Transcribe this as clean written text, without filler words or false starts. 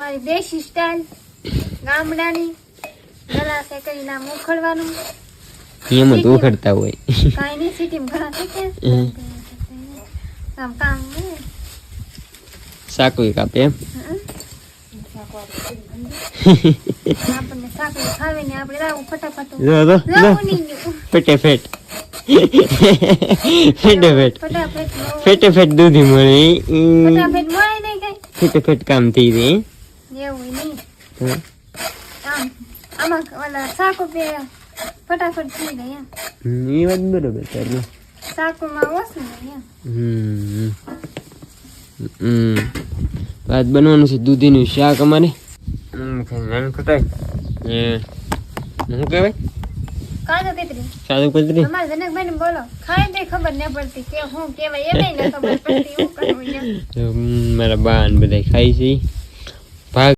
અમારી દેશી સ્ટાઇલ ગામડાની ગલાસે કઈ નામ ઉખડવાનું એમ જ ઉખડતા હોય કાઈ નહીં સિટીમાં ઘણા શીખે કામ સાકું કાપે એમ આપણને સાકરી ખાવે ને આપણે રાવું ફટાફટ જો ફેટે ફેટ દૂધી મળે ફટાફટ મળે નહીં કઈ ફેટ કામ થઈ રહે એવું નહીં આમાં ઓલા સાકો પે ફટાફટ થઈ જાય એ વાત બરોબર તારી સાકોમાં ઓછું નહીં વાત બનવાનું છે દૂધીનું શાક અમારે ખટાય શું કહેવાય કાજો કેતરી સાદું કતરી અમારા જનકભાઈ ને બોલો ખાય તે ખબર ન પડતી કે હું કેવાય એ નહીં ખબર પડતી હું કરવું મારા બા ને બધા ખાઈ છે ભાગ